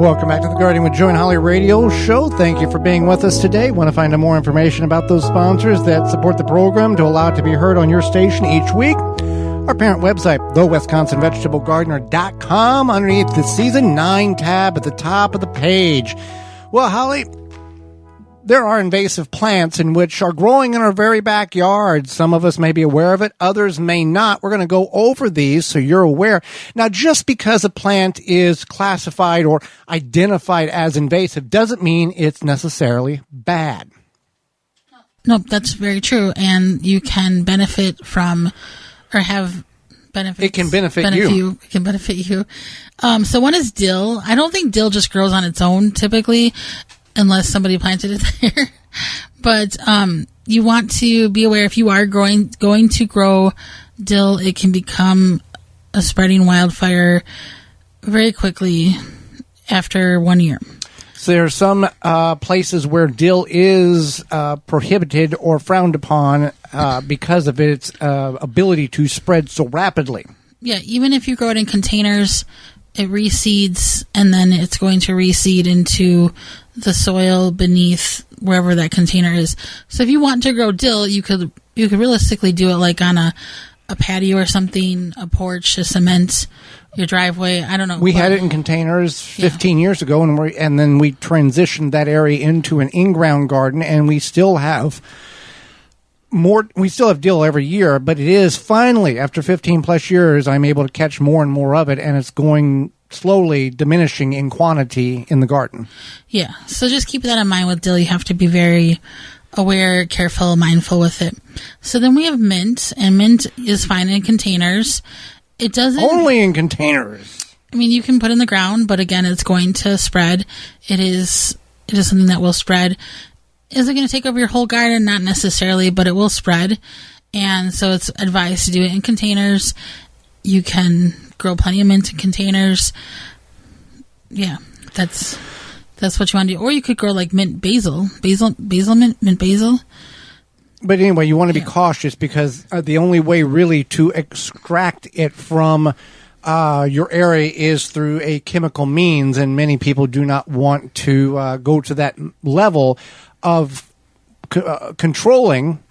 Welcome back to the Gardening with Joe and Holly radio show. Thank you for being with us today. Want to find out more information about those sponsors that support the program to allow it to be heard on your station each week? Our parent website, thewisconsinvegetablegardener.com, underneath the Season 9 tab at the top of the page. Well, Holly, there are invasive plants in which are growing in our very backyard. Some of us may be aware of it. Others may not. We're going to go over these so you're aware. Now, just because a plant is classified or identified as invasive doesn't mean it's necessarily bad. Nope, that's very true. And you can benefit from or have benefits. It can benefit you. It can benefit you. So one is dill. I don't think dill just grows on its own typically, unless somebody planted it there. But you want to be aware if you are going to grow dill, it can become a spreading wildfire very quickly after 1 year. So there are some places where dill is prohibited or frowned upon because of its ability to spread so rapidly. Yeah, even if you grow it in containers, it reseeds, and then it's going to reseed into the soil beneath wherever that container is. So if you want to grow dill, you could realistically do it like on a patio or something, a porch, a cement, your driveway. I don't know. We had it in containers 15 years ago, and then we transitioned that area into an in-ground garden, and we still have more. We still have dill every year, but it is finally, after 15 plus years, I'm able to catch more and more of it, and it's going slowly diminishing in quantity in the garden. Yeah, so just keep that in mind with dill. You have to be very aware, careful, mindful with it. So then we have mint, and mint is fine in containers. It doesn't only in containers. I mean, you can put in the ground, but again, it's going to spread. It is something that will spread. Is it going to take over your whole garden? Not necessarily, but it will spread. And so it's advised to do it in containers. You can grow plenty of mint in containers. Yeah, that's what you want to do. Or you could grow like mint basil mint basil. But anyway, you want to be cautious because the only way really to extract it from your area is through a chemical means, and many people do not want to go to that level of controlling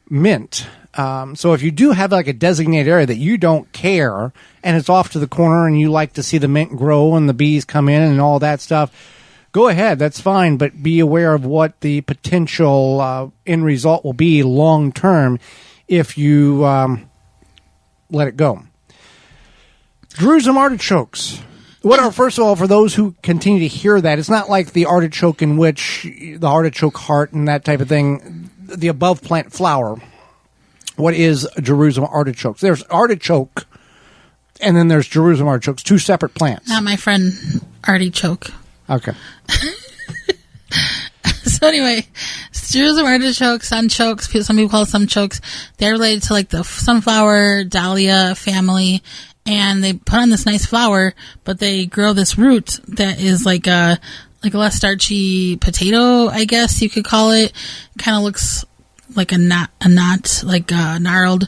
mint. So if you do have like a designated area that you don't care and it's off to the corner and you like to see the mint grow and the bees come in and all that stuff, go ahead, that's fine, but be aware of what the potential end result will be long term if you let it go. Jerusalem artichokes. What are, first of all, for those who continue to hear that, it's not like the artichoke in which the artichoke heart and that type of thing, the above plant flower. What is Jerusalem artichokes? There's artichoke, and then there's Jerusalem artichokes, two separate plants. Not my friend artichoke. Okay. So anyway, Jerusalem artichokes, sunchokes, some people call it sunchokes. They're related to like the sunflower, dahlia family, and they put on this nice flower, but they grow this root that is like a less starchy potato, I guess you could call it. Kind of looks like a knot, like a gnarled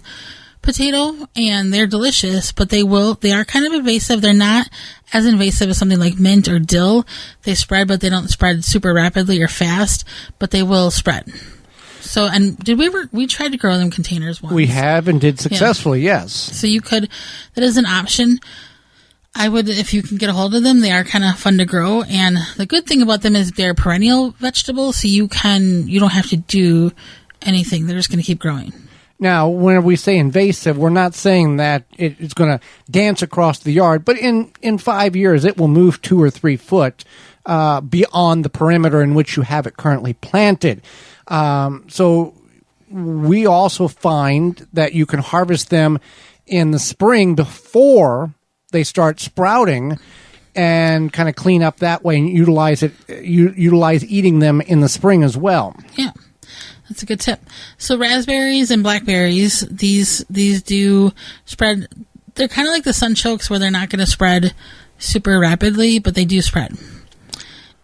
potato, and they're delicious, but they are kind of invasive. They're not as invasive as something like mint or dill. They spread, but they don't spread super rapidly or fast, but they will spread. So, and we tried to grow them in containers once. We have and did successfully, yes. So that is an option. I would, if you can get a hold of them, they are kind of fun to grow. And the good thing about them is they're perennial vegetables, so you don't have to do anything. They're just going to keep growing. Now, when we say invasive, we're not saying that it's going to dance across the yard, but in 5 years, it will move 2 or 3 foot beyond the perimeter in which you have it currently planted. So we also find that you can harvest them in the spring before they start sprouting and kind of clean up that way and utilize eating them in the spring as well. Yeah. That's a good tip. So raspberries and blackberries, these do spread. They're kind of like the sunchokes where they're not going to spread super rapidly, but they do spread.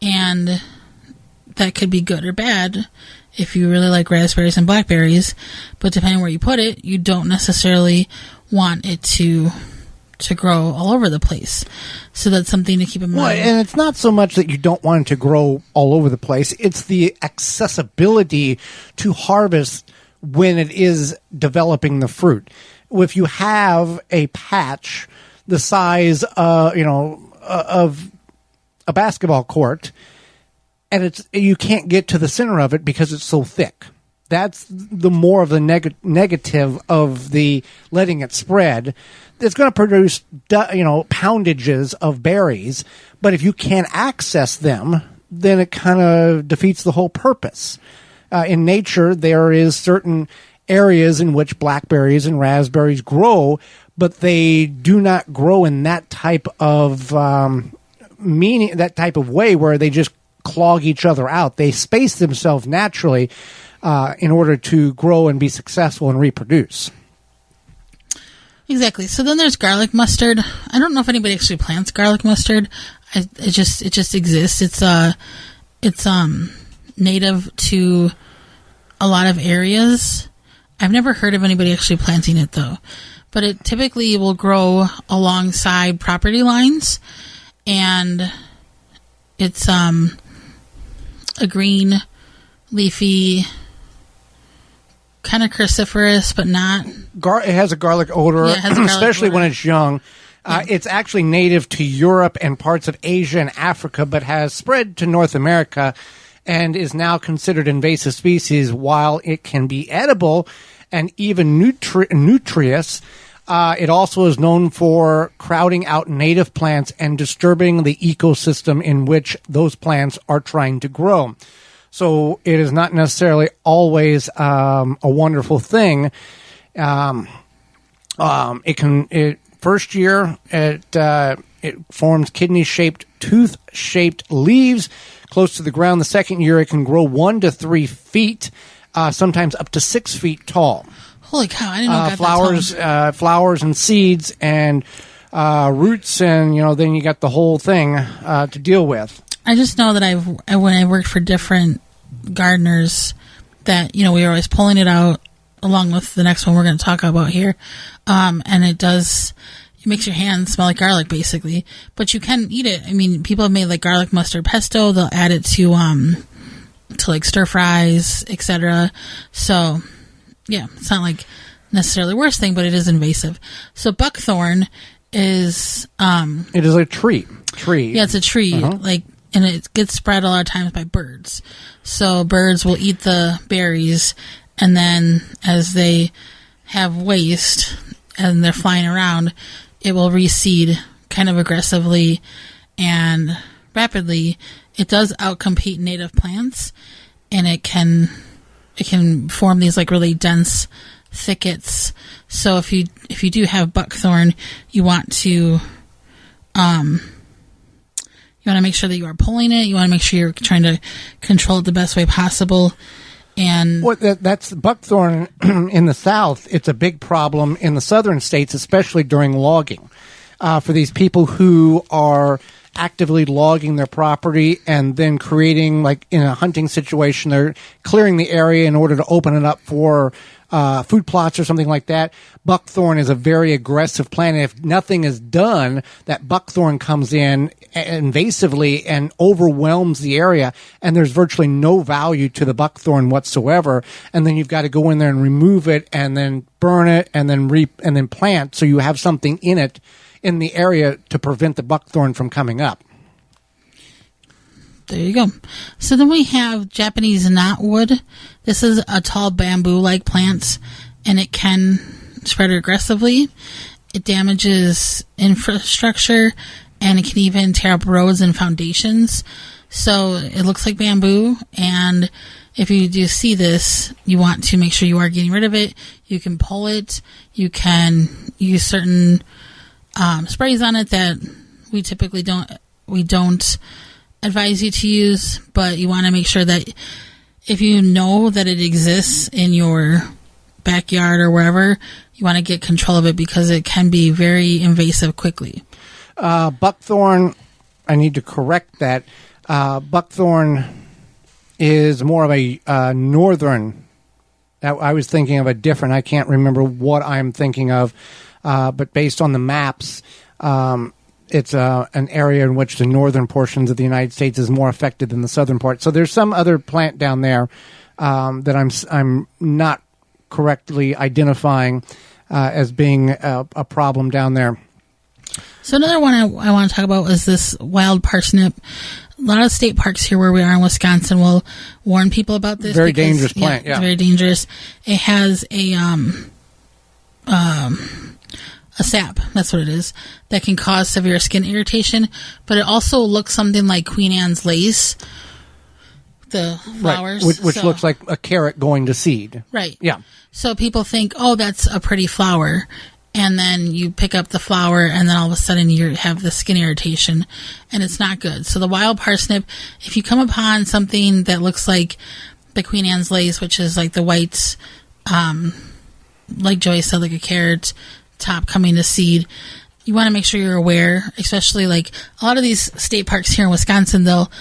And that could be good or bad if you really like raspberries and blackberries. But depending on where you put it, you don't necessarily want it to to grow all over the place. So that's something to keep in Well, mind. and it's not so much that you don't want it to grow all over the place. It's the accessibility to harvest when it is developing the fruit. If you have a patch the size, of a basketball court, and you can't get to the center of it because it's so thick. That's the more of the negative of the letting it spread. It's going to produce, poundages of berries, but if you can't access them, then it kind of defeats the whole purpose. In nature, there is certain areas in which blackberries and raspberries grow, but they do not grow in that type of that type of way where they just clog each other out. They space themselves naturally in order to grow and be successful and reproduce. Exactly. So then there's garlic mustard. I don't know if anybody actually plants garlic mustard. It just exists. It's native to a lot of areas. I've never heard of anybody actually planting it though. But it typically will grow alongside property lines, and it's a green, leafy, kind of cruciferous, but not. It has a garlic odor, Yeah, it has a garlic especially odor. when it's young. It's actually native to Europe and parts of Asia and Africa, but has spread to North America and is now considered invasive species. While it can be edible and even nutritious, it also is known for crowding out native plants and disturbing the ecosystem in which those plants are trying to grow. So it is not necessarily always a wonderful thing. First year it forms kidney-shaped, tooth-shaped leaves close to the ground. The second year it can grow 1 to 3 feet, sometimes up to 6 feet tall. Holy cow! I didn't know it got that tall. Flowers and seeds and roots, and then you got the whole thing to deal with. I just know that when I worked for different gardeners, that we were always pulling it out along with the next one we're going to talk about here, and it makes your hands smell like garlic basically, but you can eat it. I mean, people have made like garlic mustard pesto. They'll add it to like stir fries, etc. So yeah, it's not like necessarily the worst thing, but it is invasive. So buckthorn is it is a tree. Yeah, it's a tree. And it gets spread a lot of times by birds. So birds will eat the berries, and then as they have waste and they're flying around, it will reseed kind of aggressively and rapidly. It does outcompete native plants, and it can form these like really dense thickets. So if you do have buckthorn, you want to make sure that you are pulling it. You want to make sure you're trying to control it the best way possible. And that's buckthorn in the South. It's a big problem in the southern states, especially during logging. For these people who are actively logging their property and then creating, like in a hunting situation, they're clearing the area in order to open it up for food plots or something like that. Buckthorn is a very aggressive plant. And if nothing is done, that buckthorn comes in invasively and overwhelms the area, and there's virtually no value to the buckthorn whatsoever. And then you've got to go in there and remove it, and then burn it, and then plant, so you have something in it in the area to prevent the buckthorn from coming up. There you go. So then we have Japanese knotwood. This is a tall bamboo-like plant, and it can spread aggressively. It damages infrastructure, and it can even tear up roads and foundations. So it looks like bamboo, and if you do see this, you want to make sure you are getting rid of it. You can pull it. You can use certain sprays on it that we typically don't advise you to use, but you want to make sure that if you know that it exists in your backyard or wherever, you want to get control of it because it can be very invasive quickly. Buckthorn, I need to correct that. Buckthorn is more of a northern. I was thinking of a different. I can't remember what I'm thinking of. but based on the maps, it's an area in which the northern portions of the United States is more affected than the southern part. So there's some other plant down there that I'm not correctly identifying as being a problem down there. So another one I want to talk about is this wild parsnip. A lot of state parks here where we are in Wisconsin will warn people about this. Very dangerous plant, yeah. It's very dangerous. It has a sap, that's what it is, that can cause severe skin irritation, but it also looks something like Queen Anne's lace, the flowers. Right, which looks like a carrot going to seed. Right. Yeah. So people think, oh, that's a pretty flower. And then you pick up the flower, and then all of a sudden you have the skin irritation, and it's not good. So the wild parsnip, if you come upon something that looks like the Queen Anne's lace, which is like the white, like Joy said, like a carrot top coming to seed, you want to make sure you're aware, especially like a lot of these state parks here in Wisconsin, they'll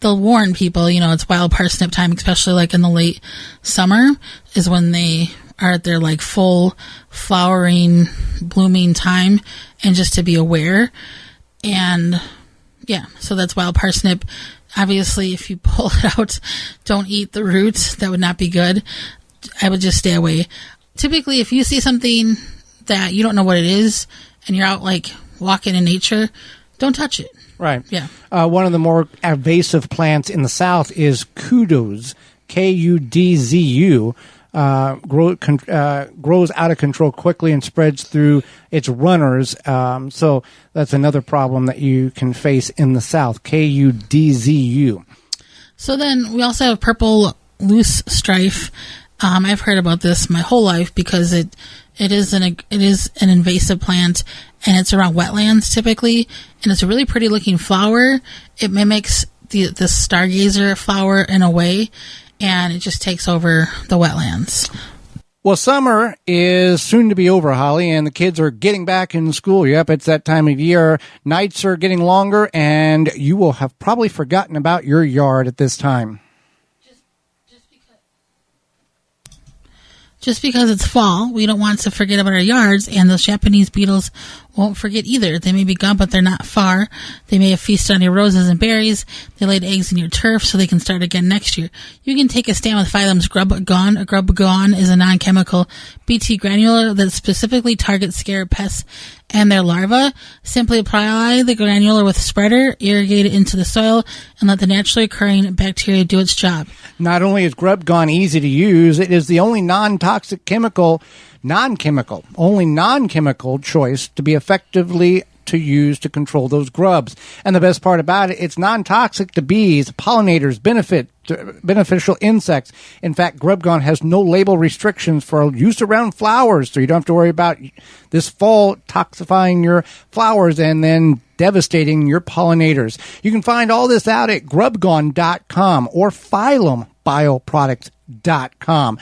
warn people, it's wild parsnip time, especially like in the late summer is when they are at their like full flowering, blooming time, and just to be aware. And yeah, so that's wild parsnip. Obviously, if you pull it out, don't eat the roots. That would not be good. I would just stay away. Typically, if you see something that you don't know what it is and you're out like walking in nature, don't touch it. Right. Yeah. One of the more invasive plants in the South is kudu, Kudzu. Grows out of control quickly and spreads through its runners. So that's another problem that you can face in the South. Kudzu. So then we also have purple loose strife. I've heard about this my whole life because it is an invasive plant, and it's around wetlands typically, and it's a really pretty looking flower. It mimics the stargazer flower in a way, and it just takes over the wetlands. Well, summer is soon to be over, Holly, and the kids are getting back in school. Yep, it's that time of year. Nights are getting longer, and you will have probably forgotten about your yard at this time. Just because it's fall, we don't want to forget about our yards, and those Japanese beetles won't forget either. They may be gone, but they're not far. They may have feasted on your roses and berries. They laid eggs in your turf so they can start again next year. You can take a stand with Phylum's Grub Gone. Grub Gone is a non-chemical BT granular that specifically targets scarab pests and their larvae. Simply apply the granular with spreader, irrigate it into the soil, and let the naturally occurring bacteria do its job. Not only is Grub Gone easy to use, it is the only non-toxic non-chemical choice to be effectively to use to control those grubs. And the best part about it, it's non-toxic to bees, pollinators, beneficial insects. In fact, Grub Gone has no label restrictions for use around flowers, so you don't have to worry about this fall toxifying your flowers and then devastating your pollinators. You can find all this out at grubgone.com or phyllumbioproducts.com.